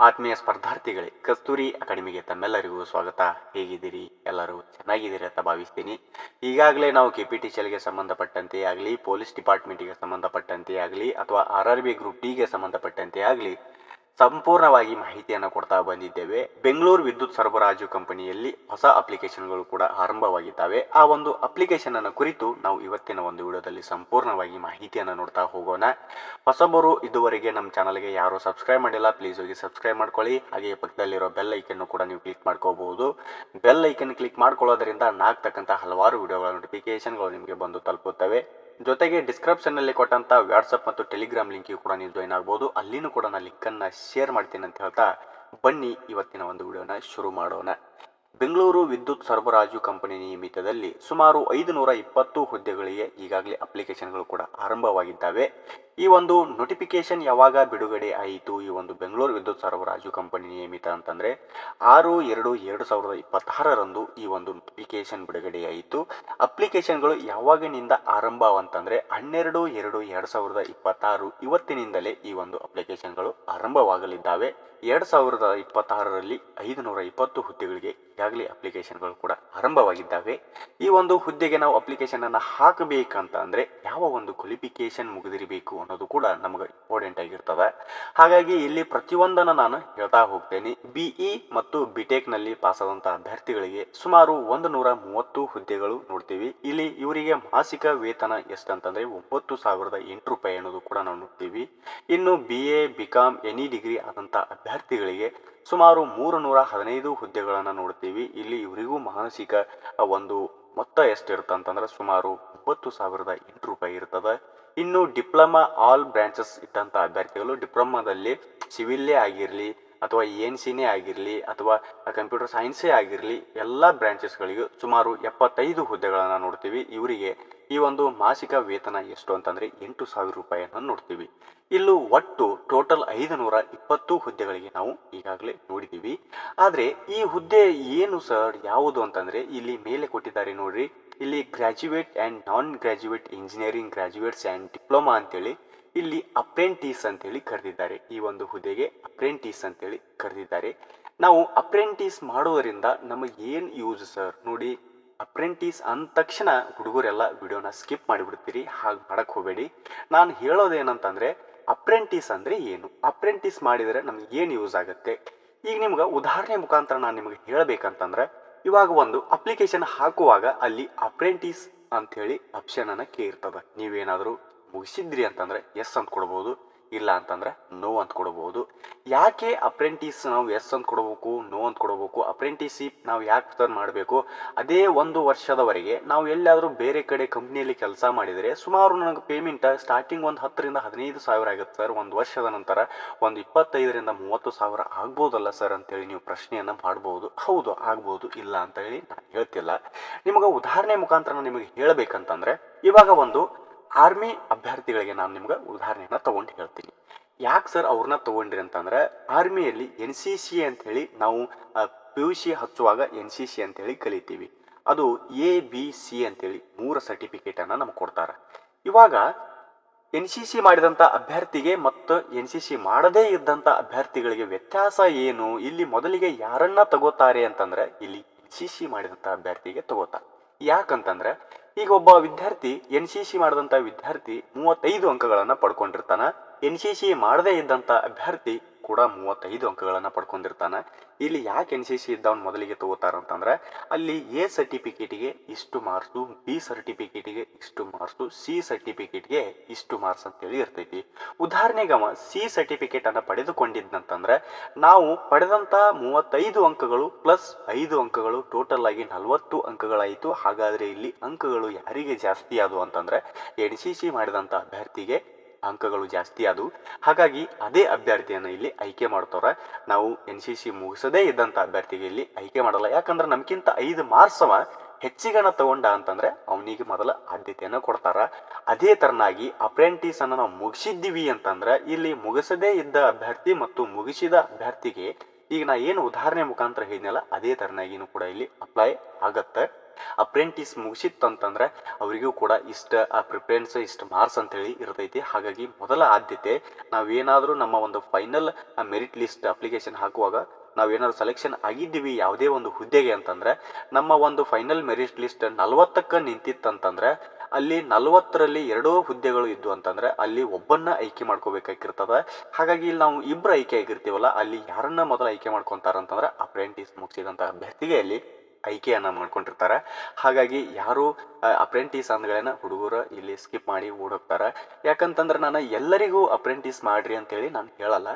ಆತ್ಮೀಯ ಸ್ಪರ್ಧಾರ್ಥಿಗಳೇ, ಕಸ್ತೂರಿ ಅಕಾಡೆಮಿಗೆ ತಮ್ಮೆಲ್ಲರಿಗೂ ಸ್ವಾಗತ. ಹೇಗಿದ್ದೀರಿ? ಎಲ್ಲರೂ ಚೆನ್ನಾಗಿದ್ದೀರಿ ಅಂತ ಭಾವಿಸ್ತೀನಿ. ಈಗಾಗಲೇ ನಾವು KPTCLಗೆ ಸಂಬಂಧಪಟ್ಟಂತೆ ಆಗಲಿ, ಪೊಲೀಸ್ ಡಿಪಾರ್ಟ್ಮೆಂಟಿಗೆ ಸಂಬಂಧಪಟ್ಟಂತೆ ಆಗಲಿ, ಅಥವಾ RRB ಗ್ರೂಪ್ ಡಿಗೆ ಸಂಬಂಧಪಟ್ಟಂತೆ ಆಗಲಿ ಸಂಪೂರ್ಣವಾಗಿ ಮಾಹಿತಿಯನ್ನು ಕೊಡ್ತಾ ಬಂದಿದ್ದೇವೆ. ಬೆಂಗಳೂರು ವಿದ್ಯುತ್ ಸರಬರಾಜು ಕಂಪನಿಯಲ್ಲಿ ಹೊಸ ಅಪ್ಲಿಕೇಶನ್ಗಳು ಕೂಡ ಆರಂಭವಾಗಿದ್ದಾವೆ. ಆ ಒಂದು ಅಪ್ಲಿಕೇಶನ್ ಅನ್ನು ಕುರಿತು ನಾವು ಇವತ್ತಿನ ಒಂದು ವಿಡಿಯೋದಲ್ಲಿ ಸಂಪೂರ್ಣವಾಗಿ ಮಾಹಿತಿಯನ್ನು ನೋಡ್ತಾ ಹೋಗೋಣ. ಹೊಸಬರು ಇದುವರೆಗೆ ನಮ್ಮ ಚಾನಲ್ಗೆ ಯಾರು ಸಬ್ಸ್ಕ್ರೈಬ್ ಮಾಡಿಲ್ಲ, ಪ್ಲೀಸ್ ಹೋಗಿ ಸಬ್ಸ್ಕ್ರೈಬ್ ಮಾಡ್ಕೊಳ್ಳಿ. ಹಾಗೆ ಪಕ್ಕದಲ್ಲಿರೋ ಬೆಲ್ ಐಕನ್ನು ಕೂಡ ನೀವು ಕ್ಲಿಕ್ ಮಾಡ್ಕೋಬಹುದು. ಬೆಲ್ ಐಕನ್ ಕ್ಲಿಕ್ ಮಾಡ್ಕೊಳ್ಳೋದ್ರಿಂದ ನಾಗ್ತಕ್ಕಂಥ ಹಲವಾರು ವಿಡಿಯೋಗಳ ನೋಟಿಫಿಕೇಶನ್ಗಳು ನಿಮಗೆ ಬಂದು ತಲುಪುತ್ತವೆ. ಜೊತೆಗೆ ಡಿಸ್ಕ್ರಿಪ್ಷನ್ನಲ್ಲಿ ಕೊಟ್ಟಂಥ ವಾಟ್ಸಪ್ ಮತ್ತು ಟೆಲಿಗ್ರಾಮ್ ಲಿಂಕಿಗೆ ಕೂಡ ನೀವು ಜಾಯ್ನ್ ಆಗ್ಬೋದು. ಅಲ್ಲಿನೂ ಕೂಡ ನಾನು ಲಿಂಕನ್ನು ಶೇರ್ ಮಾಡ್ತೀನಿ ಅಂತ ಹೇಳ್ತಾ ಬನ್ನಿ ಇವತ್ತಿನ ಒಂದು ವಿಡಿಯೋನ ಶುರು ಮಾಡೋಣ. ಬೆಂಗಳೂರು ವಿದ್ಯುತ್ ಸರಬರಾಜು ಕಂಪನಿ ನಿಯಮಿತದಲ್ಲಿ ಸುಮಾರು 520 ಹುದ್ದೆಗಳಿಗೆ ಈಗಾಗಲೇ ಅಪ್ಲಿಕೇಶನ್ಗಳು ಕೂಡ ಆರಂಭವಾಗಿದ್ದಾವೆ. ಈ ಒಂದು ನೋಟಿಫಿಕೇಶನ್ ಯಾವಾಗ ಬಿಡುಗಡೆ ಆಯಿತು? ಈ ಒಂದು ಬೆಂಗಳೂರು ವಿದ್ಯುತ್ ಸರಬರಾಜು ಕಂಪನಿ ನಿಯಮಿತ ಅಂತಂದರೆ 6/2/2026ರಂದು ಈ ಒಂದು ನೋಟಿಫಿಕೇಶನ್ ಬಿಡುಗಡೆಯಾಯಿತು. ಅಪ್ಲಿಕೇಶನ್ಗಳು ಯಾವಾಗಿನಿಂದ ಆರಂಭ ಅಂತಂದರೆ 12/2/2026 ಇವತ್ತಿನಿಂದಲೇ ಈ ಒಂದು ಅಪ್ಲಿಕೇಶನ್ಗಳು ಆರಂಭವಾಗಲಿದ್ದಾವೆ. 2026ರಲ್ಲಿ 520 ಹುದ್ದೆಗಳಿಗೆ ಈಗಾಗಲೇ ಅಪ್ಲಿಕೇಶನ್ಗಳು ಕೂಡ ಆರಂಭವಾಗಿದ್ದಾವೆ. ಈ ಒಂದು ಹುದ್ದೆಗೆ ನಾವು ಅಪ್ಲಿಕೇಶನ್ ಅನ್ನು ಹಾಕಬೇಕಂತ ಅಂದರೆ ಯಾವ ಒಂದು ಕ್ವಾಲಿಫಿಕೇಶನ್ ಮುಗಿದಿರಬೇಕು ಅನ್ನೋದು ಕೂಡ ನಮಗೆ ಇಂಪಾರ್ಟೆಂಟ್ ಆಗಿರ್ತದೆ. ಹಾಗಾಗಿ ಇಲ್ಲಿ ಪ್ರತಿಯೊಂದನ್ನು ನಾನು ಹೇಳ್ತಾ ಹೋಗ್ತೇನೆ. BE ಮತ್ತು BTech ನಲ್ಲಿ ಪಾಸಾದಂಥ ಅಭ್ಯರ್ಥಿಗಳಿಗೆ ಸುಮಾರು 130 ಹುದ್ದೆಗಳು ನೋಡ್ತೀವಿ. ಇಲ್ಲಿ ಇವರಿಗೆ ಮಾಸಿಕ ವೇತನ ಎಷ್ಟಂತಂದ್ರೆ 9,008 ರೂಪಾಯಿ ಅನ್ನೋದು ಕೂಡ ನಾವು ನೋಡ್ತೀವಿ. ಇನ್ನು BA BCom ಎನಿ ಡಿಗ್ರಿ ಆದಂಥ ಅಭ್ಯರ್ಥಿಗಳಿಗೆ ಸುಮಾರು 315 ಹುದ್ದೆಗಳನ್ನು ನೋಡ್ತೀವಿ. ಇಲ್ಲಿ ಇವರಿಗೂ ಮಾನಸಿಕ ಒಂದು ಮೊತ್ತ ಎಷ್ಟಿರುತ್ತೆ ಅಂತಂದ್ರೆ ಸುಮಾರು 9,008 ರೂಪಾಯಿ ಇರ್ತದೆ. ಇನ್ನು ಡಿಪ್ಲೊಮಾ ಆಲ್ ಬ್ರಾಂಚಸ್ ಇದ್ದಂಥ ಅಭ್ಯರ್ಥಿಗಳು ಡಿಪ್ಲೊಮಾದಲ್ಲಿ ಸಿವಿಲ್ಲೇ ಆಗಿರಲಿ ಅಥವಾ ENCನೇ ಆಗಿರಲಿ ಅಥವಾ ಕಂಪ್ಯೂಟರ್ ಸೈನ್ಸೇ ಆಗಿರಲಿ ಎಲ್ಲ ಬ್ರಾಂಚಸ್ಗಳಿಗೂ ಸುಮಾರು 75 ಹುದ್ದೆಗಳನ್ನು ನೋಡ್ತೀವಿ. ಇವರಿಗೆ ಈ ಒಂದು ಮಾಸಿಕ ವೇತನ ಎಷ್ಟು ಅಂತಂದರೆ 8,000 ರೂಪಾಯಿಯನ್ನು ನೋಡ್ತೀವಿ. ಇಲ್ಲೂ ಒಟ್ಟು ಟೋಟಲ್ 520 ಹುದ್ದೆಗಳಿಗೆ ನಾವು ಈಗಾಗಲೇ ನೋಡಿದ್ದೀವಿ. ಆದರೆ ಈ ಹುದ್ದೆ ಏನು ಸರ್, ಯಾವುದು ಅಂತಂದರೆ ಇಲ್ಲಿ ಮೇಲೆ ಕೊಟ್ಟಿದ್ದಾರೆ ನೋಡ್ರಿ. ಇಲ್ಲಿ graduate and non graduate engineering graduates and diploma ಅಂತೇಳಿ ಇಲ್ಲಿ ಅಪ್ರೆಂಟಿಸ್ ಅಂತೇಳಿ ಕರೆದಿದ್ದಾರೆ. ಈ ಒಂದು ಹುದ್ದೆಗೆ ಅಪ್ರೆಂಟಿಸ್ ಅಂತೇಳಿ ಕರೆದಿದ್ದಾರೆ. ನಾವು ಅಪ್ರೆಂಟಿಸ್ ಮಾಡೋದರಿಂದ ನಮಗೆ ಏನು ಯೂಸ್ ಸರ್? ನೋಡಿ, ಅಪ್ರೆಂಟಿಸ್ ಅಂದ ತಕ್ಷಣ ಹುಡುಗರೆಲ್ಲ ವಿಡಿಯೋನ ಸ್ಕಿಪ್ ಮಾಡಿಬಿಡ್ತೀರಿ. ಹಾಗೆ ಮಾಡಕ್ಕೆ ಹೋಗಬೇಡಿ. ನಾನು ಹೇಳೋದೇನಂತಂದರೆ ಅಪ್ರೆಂಟಿಸ್ ಅಂದರೆ ಏನು, ಅಪ್ರೆಂಟಿಸ್ ಮಾಡಿದರೆ ನಮ್ಗೆ ಏನು ಯೂಸ್ ಆಗುತ್ತೆ. ಈಗ ನಿಮ್ಗೆ ಉದಾಹರಣೆ ಮುಖಾಂತರ ನಾನು ನಿಮಗೆ ಹೇಳಬೇಕಂತಂದ್ರೆ, ಇವಾಗ ಒಂದು ಅಪ್ಲಿಕೇಶನ್ ಹಾಕುವಾಗ ಅಲ್ಲಿ ಅಪ್ರೆಂಟಿಸ್ ಅಂಥೇಳಿ ಆಪ್ಷನನ್ನು ಕೇಳಿರ್ತದೆ. ನೀವೇನಾದರೂ ಮುಗಿಸಿದ್ರಿ ಅಂತಂದರೆ ಎಸ್ ಅಂತ ಕೊಡ್ಬೋದು, ಇಲ್ಲ ಅಂತಂದ್ರೆ ನೋ ಅಂತ ಕೊಡಬಹುದು. ಯಾಕೆ ಅಪ್ರೆಂಟಿಸ್ ನಾವು ಎಸ್ ಅಂತ ಕೊಡಬೇಕು, ನೋ ಅಂತ ಕೊಡಬೇಕು? ಅಪ್ರೆಂಟಿಸಿಪ್ ನಾವು ಯಾಕೆ ಸರ್ ಮಾಡಬೇಕು? ಅದೇ 1 ವರ್ಷದವರೆಗೆ ನಾವು ಎಲ್ಲಾದರೂ ಬೇರೆ ಕಡೆ ಕಂಪ್ನಿಯಲ್ಲಿ ಕೆಲಸ ಮಾಡಿದರೆ ಸುಮಾರು ನನಗೆ ಪೇಮೆಂಟ್ ಸ್ಟಾರ್ಟಿಂಗ್ ಒಂದು 10ರಿಂದ 15 ಸಾವಿರ ಆಗುತ್ತೆ ಸರ್. 1 ವರ್ಷದ ನಂತರ ಒಂದು 25ರಿಂದ 30 ಸಾವಿರ ಆಗ್ಬೋದಲ್ಲ ಸರ್ ಅಂತೇಳಿ ನೀವು ಪ್ರಶ್ನೆಯನ್ನು ಮಾಡ್ಬೋದು. ಹೌದು, ಆಗ್ಬೋದು, ಇಲ್ಲ ಅಂತ ಹೇಳಿ ನಾನು ಹೇಳ್ತಿಲ್ಲ. ನಿಮಗೆ ಉದಾಹರಣೆ ಮುಖಾಂತರ ನಾನು ನಿಮಗೆ ಹೇಳಬೇಕಂತಂದ್ರೆ, ಇವಾಗ ಒಂದು ಆರ್ಮಿ ಅಭ್ಯರ್ಥಿಗಳಿಗೆ ನಾನು ನಿಮ್ಗೆ ಉದಾಹರಣೆಯನ್ನು ತಗೊಂಡು ಹೇಳ್ತೀನಿ. ಯಾಕೆ ಸರ್ ಅವ್ರನ್ನ ತಗೊಂಡ್ರಿ ಅಂತಂದ್ರೆ, ಆರ್ಮಿಯಲ್ಲಿ NCC ಅಂಥೇಳಿ ನಾವು PUC ಹಚ್ಚುವಾಗ NCC ಅಂತೇಳಿ ಕಲಿತೀವಿ. ಅದು ABC ಅಂತೇಳಿ 3 ಸರ್ಟಿಫಿಕೇಟನ್ನು ನಮ್ಗೆ ಕೊಡ್ತಾರೆ. ಇವಾಗ NCC ಮಾಡಿದಂಥ ಅಭ್ಯರ್ಥಿಗೆ ಮತ್ತು NCC ಮಾಡದೇ ಇದ್ದಂಥ ಅಭ್ಯರ್ಥಿಗಳಿಗೆ ವ್ಯತ್ಯಾಸ ಏನು? ಇಲ್ಲಿ ಮೊದಲಿಗೆ ಯಾರನ್ನ ತಗೋತಾರೆ ಅಂತಂದ್ರೆ ಇಲ್ಲಿ NCC ಮಾಡಿದಂಥ ಅಭ್ಯರ್ಥಿಗೆ ತಗೋತಾರೆ. ಯಾಕಂತಂದ್ರೆ ಈಗ ಒಬ್ಬ ವಿದ್ಯಾರ್ಥಿ NCC ಮಾಡಿದಂಥ ವಿದ್ಯಾರ್ಥಿ 35 ಅಂಕಗಳನ್ನು ಪಡ್ಕೊಂಡಿರ್ತಾನೆ. NCC ಮಾಡದೇ ಇದ್ದಂಥ ಅಭ್ಯರ್ಥಿ ಕೂಡ 35 ಅಂಕಗಳನ್ನು ಪಡ್ಕೊಂಡಿರ್ತಾನೆ. ಇಲ್ಲಿ ಯಾಕೆ NCC ಇದ್ದವನು ಮೊದಲಿಗೆ ತಗೋತಾರಂತಂದ್ರೆ, ಅಲ್ಲಿ A ಸರ್ಟಿಫಿಕೇಟಿಗೆ ಇಷ್ಟು ಮಾರ್ಕ್ಸು, B ಸರ್ಟಿಫಿಕೇಟಿಗೆ ಇಷ್ಟು ಮಾರ್ಕ್ಸು, C ಸರ್ಟಿಫಿಕೇಟ್ಗೆ ಇಷ್ಟು ಮಾರ್ಕ್ಸ್ ಅಂತೇಳಿ ಇರ್ತೈತಿ. ಉದಾಹರಣೆಗೆ ಅವ C ಸರ್ಟಿಫಿಕೇಟನ್ನು ಪಡೆದುಕೊಂಡಿದ್ದಂತಂದ್ರೆ ನಾವು ಪಡೆದಂಥ 35 ಅಂಕಗಳು ಪ್ಲಸ್ 5 ಅಂಕಗಳು ಟೋಟಲ್ ಆಗಿ 40 ಅಂಕಗಳಾಯಿತು. ಹಾಗಾದರೆ ಇಲ್ಲಿ ಅಂಕಗಳು ಯಾರಿಗೆ ಜಾಸ್ತಿ ಆದವು ಅಂತಂದ್ರೆ NCC ಮಾಡಿದಂಥ ಅಭ್ಯರ್ಥಿಗೆ ಅಂಕಗಳು ಜಾಸ್ತಿ ಆದವು. ಹಾಗಾಗಿ ಅದೇ ಅಭ್ಯರ್ಥಿಯನ್ನು ಇಲ್ಲಿ ಆಯ್ಕೆ ಮಾಡ್ತಾರೆ. ನಾವು NCC ಮುಗಿಸದೇ ಇದ್ದಂಥ ಅಭ್ಯರ್ಥಿಗೆ ಇಲ್ಲಿ ಆಯ್ಕೆ ಮಾಡಲ್ಲ. ಯಾಕಂದ್ರೆ ನಮ್ಗಿಂತ 5 ಮಾರ್ಕ್ಸ್ ಅವ ಹೆಚ್ಚಿಗನ ತಗೊಂಡ ಅಂತಂದ್ರೆ ಅವನಿಗೆ ಮೊದಲ ಆದ್ಯತೆಯನ್ನು ಕೊಡ್ತಾರ. ಅದೇ ತರನಾಗಿ ಅಪ್ರೆಂಟಿಸ್ ಅನ್ನು ನಾವು ಮುಗಿಸಿದ್ದೀವಿ ಅಂತಂದ್ರೆ ಇಲ್ಲಿ ಮುಗಿಸದೇ ಇದ್ದ ಅಭ್ಯರ್ಥಿ ಮತ್ತು ಮುಗಿಸಿದ ಅಭ್ಯರ್ಥಿಗೆ ಈಗ ನಾ ಏನು ಉದಾಹರಣೆ ಮುಖಾಂತರ ಹೇಳಿದ್ನಲ್ಲ ಅದೇ ತರನಾಗಿನೂ ಕೂಡ ಇಲ್ಲಿ ಅಪ್ಲೈ ಆಗತ್ತೆ. ಅಪ್ರೆಂಟಿಸ್ ಮುಗಿಸಿತ್ತಂತಂದ್ರೆ ಅವರಿಗೂ ಕೂಡ ಇಷ್ಟ ಆ ಪ್ರಿಫರೆನ್ಸ್ ಇಷ್ಟು ಮಾರ್ಕ್ಸ್ ಅಂತೇಳಿ ಇರ್ತೈತಿ. ಹಾಗಾಗಿ ಮೊದಲ ಆದ್ಯತೆ ನಾವೇನಾದರೂ ನಮ್ಮ ಒಂದು ಫೈನಲ್ ಮೆರಿಟ್ ಲಿಸ್ಟ್ ಅಪ್ಲಿಕೇಶನ್ ಹಾಕುವಾಗ ನಾವೇನಾದ್ರು ಸೆಲೆಕ್ಷನ್ ಆಗಿದ್ದೀವಿ ಯಾವುದೇ ಒಂದು ಹುದ್ದೆಗೆ ಅಂತಂದ್ರೆ ನಮ್ಮ ಒಂದು ಫೈನಲ್ ಮೆರಿಟ್ ಲಿಸ್ಟ್ 40ಕ್ಕೆ ನಿಂತಿತ್ತಂತಂದ್ರೆ ಅಲ್ಲಿ 40ರಲ್ಲಿ 2 ಹುದ್ದೆಗಳು ಇದ್ದು ಅಂತಂದ್ರೆ ಅಲ್ಲಿ ಒಬ್ಬನ್ನ ಆಯ್ಕೆ ಮಾಡ್ಕೋಬೇಕಾಗಿರ್ತದ. ಹಾಗಾಗಿ ಇಲ್ಲಿ ನಾವು ಇಬ್ಬರು ಆಯ್ಕೆ ಆಗಿರ್ತೀವಲ್ಲ, ಅಲ್ಲಿ ಯಾರನ್ನ ಮೊದಲು ಆಯ್ಕೆ ಮಾಡ್ಕೊಂತಾರಂತಂದ್ರೆ ಅಪ್ರೆಂಟಿಸ್ ಮುಗಿಸಿದಂತ ಅಭ್ಯರ್ಥಿಗೆ ಅಲ್ಲಿ ಆಯ್ಕೆಯನ್ನ ಮಾಡ್ಕೊಂಡಿರ್ತಾರೆ. ಹಾಗಾಗಿ ಯಾರು ಅಪ್ರೆಂಟಿಸ್ ಅಂದ್ಗಳೇನ ಹುಡುಗರು ಇಲ್ಲಿ ಸ್ಕಿಪ್ ಮಾಡಿ ಓಡೋಗ್ತಾರೆ. ಯಾಕಂತಂದ್ರೆ ನಾನು ಎಲ್ಲರಿಗೂ ಅಪ್ರೆಂಟಿಸ್ ಮಾಡ್ರಿ ಅಂತೇಳಿ ನಾನು ಹೇಳಲ್ಲ.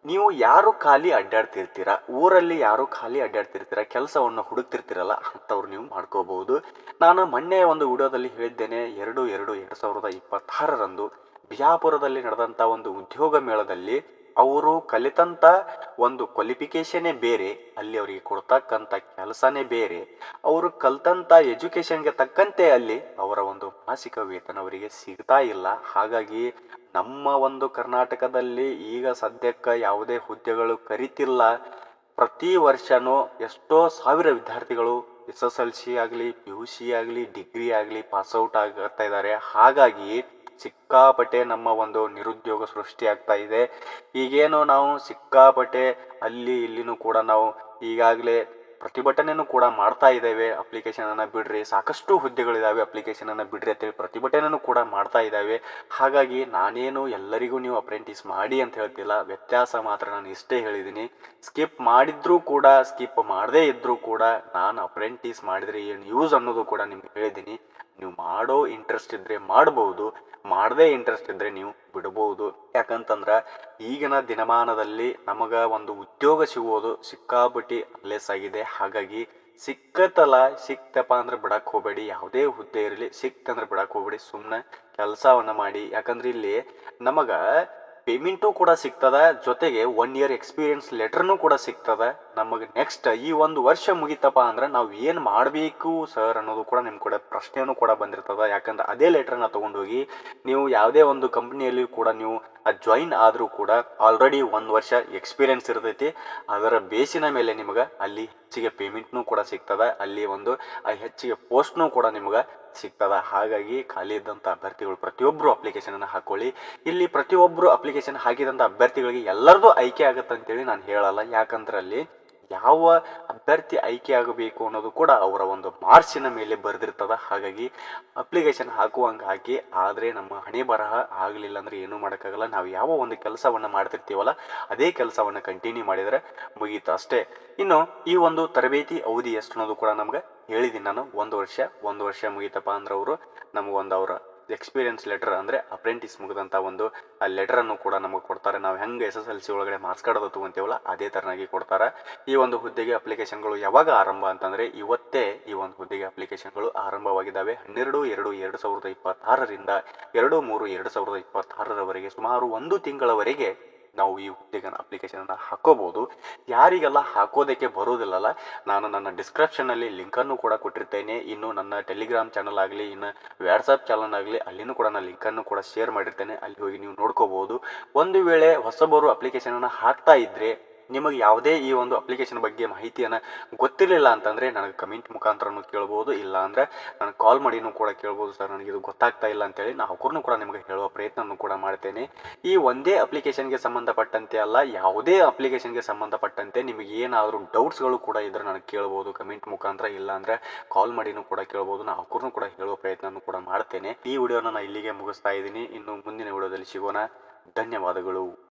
ನೀವು ಯಾರು ಖಾಲಿ ಅಡ್ಡಾಡ್ತಿರ್ತೀರ, ಊರಲ್ಲಿ ಯಾರು ಖಾಲಿ ಅಡ್ಡಾಡ್ತಿರ್ತೀರ, ಕೆಲಸವನ್ನು ಹುಡುಕ್ತಿರ್ತೀರಲ್ಲ ಅಂಥವ್ರು ನೀವು ಮಾಡ್ಕೋಬಹುದು. ನಾನು ಮೊನ್ನೆ ಒಂದು ವಿಡಿಯೋದಲ್ಲಿ ಹೇಳಿದ್ದೇನೆ, 2/2/2026ರಂದು ಬಿಜಾಪುರದಲ್ಲಿ ನಡೆದಂಥ ಒಂದು ಉದ್ಯೋಗ ಮೇಳದಲ್ಲಿ ಅವರು ಕಲಿತಂಥ ಒಂದು ಕ್ವಾಲಿಫಿಕೇಶನ್ನೇ ಬೇರೆ, ಅಲ್ಲಿ ಅವರಿಗೆ ಕೊಡ್ತಕ್ಕಂಥ ಕೆಲಸನೇ ಬೇರೆ, ಅವರು ಕಲ್ತಂಥ ಎಜುಕೇಶನ್ಗೆ ತಕ್ಕಂತೆ ಅಲ್ಲಿ ಅವರ ಒಂದು ಮಾಸಿಕ ವೇತನ ಅವರಿಗೆ ಸಿಗ್ತಾ ಇಲ್ಲ. ಹಾಗಾಗಿ ನಮ್ಮ ಒಂದು ಕರ್ನಾಟಕದಲ್ಲಿ ಈಗ ಸದ್ಯಕ್ಕೆ ಯಾವುದೇ ಹುದ್ದೆಗಳು ಕರಿತಿಲ್ಲ. ಪ್ರತಿ ವರ್ಷನೂ ಎಷ್ಟೋ ಸಾವಿರ ವಿದ್ಯಾರ್ಥಿಗಳು SSLC ಆಗಲಿ, PUC ಆಗಲಿ, ಡಿಗ್ರಿ ಆಗಲಿ ಪಾಸ್ಔಟ್ ಆಗ್ತಾ ಇದ್ದಾರೆ. ಹಾಗಾಗಿ ಸಿಕ್ಕಾಪಟ್ಟೆ ನಮ್ಮ ಒಂದು ನಿರುದ್ಯೋಗ ಸೃಷ್ಟಿ ಆಗ್ತಾ ಇದೆ. ಈಗೇನು ನಾವು ಸಿಕ್ಕಾಪಟ್ಟೆ ಅಲ್ಲಿ ಇಲ್ಲಿನೂ ಕೂಡ ನಾವು ಈಗಾಗಲೇ ಪ್ರತಿಭಟನೆನೂ ಕೂಡ ಮಾಡ್ತಾ ಇದ್ದೇವೆ. ಅಪ್ಲಿಕೇಶನನ್ನು ಬಿಡ್ರಿ, ಸಾಕಷ್ಟು ಹುದ್ದೆಗಳಿದ್ದಾವೆ, ಅಪ್ಲಿಕೇಶನನ್ನು ಬಿಡ್ರಿ ಅಂತೇಳಿ ಪ್ರತಿಭಟನೆನೂ ಕೂಡ ಮಾಡ್ತಾ ಇದ್ದಾವೆ. ಹಾಗಾಗಿ ನಾನೇನು ಎಲ್ಲರಿಗೂ ನೀವು ಅಪ್ರೆಂಟಿಸ್ ಮಾಡಿ ಅಂತ ಹೇಳ್ತಿಲ್ಲ. ವ್ಯತ್ಯಾಸ ಮಾತ್ರ ನಾನು ಇಷ್ಟೇ ಹೇಳಿದ್ದೀನಿ, ಸ್ಕಿಪ್ ಮಾಡಿದ್ರೂ ಕೂಡ ಸ್ಕಿಪ್ ಮಾಡದೇ ಇದ್ದರೂ ಕೂಡ ನಾನು ಅಪ್ರೆಂಟಿಸ್ ಮಾಡಿದರೆ ಏನು ಯೂಸ್ ಅನ್ನೋದು ಕೂಡ ನಿಮ್ಗೆ ಹೇಳಿದ್ದೀನಿ. ನೀವು ಮಾಡೋ ಇಂಟ್ರೆಸ್ಟ್ ಇದ್ದರೆ ಮಾಡ್ಬೋದು, ಮಾಡದೇ ಇಂಟ್ರೆಸ್ಟ್ ಇದ್ದರೆ ನೀವು ಬಿಡ್ಬೋದು. ಯಾಕಂತಂದ್ರೆ ಈಗಿನ ದಿನಮಾನದಲ್ಲಿ ನಮಗೆ ಒಂದು ಉದ್ಯೋಗ ಸಿಗೋದು ಸಿಕ್ಕಾಪಟ್ಟಿ ಲೆಸ್ ಆಗಿದೆ. ಹಾಗಾಗಿ ಸಿಕ್ತಪ್ಪ ಅಂದ್ರೆ ಬಿಡಕ್ಕೆ ಹೋಗಬೇಡಿ. ಯಾವುದೇ ಹುದ್ದೆ ಇರಲಿ, ಸಿಕ್ತಂದ್ರೆ ಬಿಡಕ್ಕೆ ಹೋಗಬೇಡಿ, ಸುಮ್ಮನೆ ಕೆಲಸವನ್ನು ಮಾಡಿ. ಯಾಕಂದ್ರೆ ಇಲ್ಲಿ ನಮಗೆ ಪೇಮೆಂಟು ಕೂಡ ಸಿಗ್ತದ, ಜೊತೆಗೆ 1 ಇಯರ್ ಎಕ್ಸ್ಪೀರಿಯನ್ಸ್ ಲೆಟರ್ನು ಕೂಡ ಸಿಗ್ತದ. ನಮಗೆ ನೆಕ್ಸ್ಟ್ ಈ ಒಂದು ವರ್ಷ ಮುಗಿತಪ್ಪ ಅಂದ್ರೆ ನಾವು ಏನು ಮಾಡಬೇಕು ಸರ್ ಅನ್ನೋದು ಕೂಡ ನಿಮ್ಮ ಕೂಡ ಪ್ರಶ್ನೆಯೂ ಕೂಡ ಬಂದಿರ್ತದ. ಯಾಕಂದ್ರೆ ಅದೇ ಲೆಟ್ರನ್ನ ತೊಗೊಂಡೋಗಿ ನೀವು ಯಾವುದೇ ಒಂದು ಕಂಪ್ನಿಯಲ್ಲಿ ಕೂಡ ನೀವು ಜಾಯಿನ್ ಆದರೂ ಕೂಡ ಆಲ್ರೆಡಿ 1 ವರ್ಷ ಎಕ್ಸ್ಪೀರಿಯನ್ಸ್ ಇರ್ತೈತಿ. ಅದರ ಬೇಸಿನ ಮೇಲೆ ನಿಮಗೆ ಅಲ್ಲಿ ಹೆಚ್ಚಿಗೆ ಪೇಮೆಂಟ್ನೂ ಕೂಡ ಸಿಗ್ತದ, ಅಲ್ಲಿ ಒಂದು ಹೆಚ್ಚಿಗೆ ಪೋಸ್ಟ್ನೂ ಕೂಡ ನಿಮ್ಗೆ ಸಿಗ್ತದ. ಹಾಗಾಗಿ ಖಾಲಿ ಇದ್ದಂಥ ಅಭ್ಯರ್ಥಿಗಳು ಪ್ರತಿಯೊಬ್ಬರು ಅಪ್ಲಿಕೇಶನನ್ನು ಹಾಕೊಳ್ಳಿ. ಇಲ್ಲಿ ಪ್ರತಿಯೊಬ್ಬರು ಅಪ್ಲಿಕೇಶನ್ ಹಾಕಿದಂಥ ಅಭ್ಯರ್ಥಿಗಳಿಗೆ ಎಲ್ಲರದು ಆಯ್ಕೆ ಆಗುತ್ತೆ ಅಂತೇಳಿ ನಾನು ಹೇಳಲ್ಲ. ಯಾಕಂದ್ರೆ ಅಲ್ಲಿ ಯಾವ ಅಭ್ಯರ್ಥಿ ಆಯ್ಕೆ ಆಗಬೇಕು ಅನ್ನೋದು ಕೂಡ ಅವರ ಒಂದು ಮಾರ್ಕ್ಸಿನ ಮೇಲೆ ಬರೆದಿರ್ತದ. ಹಾಗಾಗಿ ಅಪ್ಲಿಕೇಶನ್ ಹಾಕುವಂಗೆ ಹಾಕಿ, ಆದರೆ ನಮ್ಮ ಹಣೆ ಬರಹ ಆಗಲಿಲ್ಲ ಅಂದರೆ ಏನೂ ಮಾಡೋಕ್ಕಾಗಲ್ಲ. ನಾವು ಯಾವ ಒಂದು ಕೆಲಸವನ್ನು ಮಾಡ್ತಿರ್ತೀವಲ್ಲ ಅದೇ ಕೆಲಸವನ್ನು ಕಂಟಿನ್ಯೂ ಮಾಡಿದರೆ ಮುಗೀತು ಅಷ್ಟೇ. ಇನ್ನು ಈ ಒಂದು ತರಬೇತಿ ಅವಧಿ ಎಷ್ಟು ಅನ್ನೋದು ಕೂಡ ನಮ್ಗೆ ಹೇಳಿದ್ದೀನಿ ನಾನು. 1 ವರ್ಷ ಮುಗೀತಪ್ಪ ಅಂದ್ರೆ ಅವರು ನಮಗೊಂದು ಅವರ ಎಕ್ಸ್ಪೀರಿಯನ್ಸ್ ಲೆಟರ್ ಅಂದರೆ ಅಪ್ರೆಂಟಿಸ್ ಮುಗಿದಂಥ ಒಂದು ಲೆಟರನ್ನು ಕೂಡ ನಮಗೆ ಕೊಡ್ತಾರೆ. ನಾವು ಹೆಂಗೆ SSLC ಒಳಗಡೆ ಮಾರ್ಕ್ಸ್ ಕಾರ್ಡ್ ತೊಗೊಂತೀವಲ್ಲ ಅದೇ ಥರನಾಗಿ ಕೊಡ್ತಾರೆ. ಈ ಒಂದು ಹುದ್ದೆಗೆ ಅಪ್ಲಿಕೇಶನ್ಗಳು ಯಾವಾಗ ಆರಂಭ ಅಂತಂದರೆ ಇವತ್ತೇ ಈ ಒಂದು ಹುದ್ದೆಗೆ ಅಪ್ಲಿಕೇಶನ್ಗಳು ಆರಂಭವಾಗಿದ್ದಾವೆ. 12/2/2026ರಿಂದ 2/3/2026ರವರೆಗೆ ಸುಮಾರು 1 ತಿಂಗಳವರೆಗೆ ನಾವು ಈ ಹುದ್ದೆಗೆ ಅಪ್ಲಿಕೇಶನನ್ನು ಹಾಕೋಬಹುದು. ಯಾರಿಗೆಲ್ಲ ಹಾಕೋದಕ್ಕೆ ಬರೋದಿಲ್ಲಲ್ಲ, ನಾನು ನನ್ನ ಡಿಸ್ಕ್ರಿಪ್ಷನಲ್ಲಿ ಲಿಂಕನ್ನು ಕೂಡ ಕೊಟ್ಟಿರ್ತೇನೆ. ಇನ್ನು ನನ್ನ ಟೆಲಿಗ್ರಾಮ್ ಚಾನಲ್ ಆಗಲಿ, ಇನ್ನು ವಾಟ್ಸಪ್ ಚಾನಲ್ ಆಗಲಿ, ಅಲ್ಲಿನೂ ಕೂಡ ನಾನು ಲಿಂಕನ್ನು ಕೂಡ ಶೇರ್ ಮಾಡಿರ್ತೇನೆ. ಅಲ್ಲಿ ಹೋಗಿ ನೀವು ನೋಡ್ಕೋಬಹುದು. ಒಂದು ವೇಳೆ ಹೊಸಬರು ಅಪ್ಲಿಕೇಶನನ್ನು ಹಾಕ್ತಾ ಇದ್ದರೆ, ನಿಮಗೆ ಯಾವುದೇ ಈ ಒಂದು ಅಪ್ಲಿಕೇಶನ್ ಬಗ್ಗೆ ಮಾಹಿತಿಯನ್ನು ಗೊತ್ತಿರಲಿಲ್ಲ ಅಂತಂದರೆ ನನಗೆ ಕಮೆಂಟ್ ಮುಖಾಂತರನೂ ಕೇಳ್ಬೋದು, ಇಲ್ಲ ಅಂದರೆ ನನಗೆ ಕಾಲ್ ಮಾಡಿನೂ ಕೂಡ ಕೇಳ್ಬೋದು. ಸರ್ ನನಗಿದು ಗೊತ್ತಾಗ್ತಾ ಇಲ್ಲ ಅಂತೇಳಿ ನಾವು ಅವ್ರನ್ನೂ ಕೂಡ ನಿಮಗೆ ಹೇಳುವ ಪ್ರಯತ್ನನೂ ಕೂಡ ಮಾಡ್ತೇನೆ. ಈ ಒಂದೇ ಅಪ್ಲಿಕೇಶನ್ಗೆ ಸಂಬಂಧಪಟ್ಟಂತೆ ಅಲ್ಲ, ಯಾವುದೇ ಅಪ್ಲಿಕೇಶನ್ಗೆ ಸಂಬಂಧಪಟ್ಟಂತೆ ನಿಮಗೆ ಏನಾದರೂ ಡೌಟ್ಸ್ಗಳು ಕೂಡ ಇದ್ದರೆ ನನಗೆ ಕೇಳ್ಬೋದು ಕಮೆಂಟ್ ಮುಖಾಂತರ, ಇಲ್ಲ ಅಂದರೆ ಕಾಲ್ ಮಾಡಿನೂ ಕೂಡ ಕೇಳ್ಬೋದು. ನಾನು ಅವ್ರನ್ನೂ ಕೂಡ ಹೇಳುವ ಪ್ರಯತ್ನನೂ ಕೂಡ ಮಾಡ್ತೇನೆ. ಈ ವಿಡಿಯೋನ ನಾನು ಇಲ್ಲಿಗೆ ಮುಗಿಸ್ತಾ ಇದ್ದೀನಿ. ಇನ್ನು ಮುಂದಿನ ವಿಡಿಯೋದಲ್ಲಿ ಸಿಗೋಣ. ಧನ್ಯವಾದಗಳು.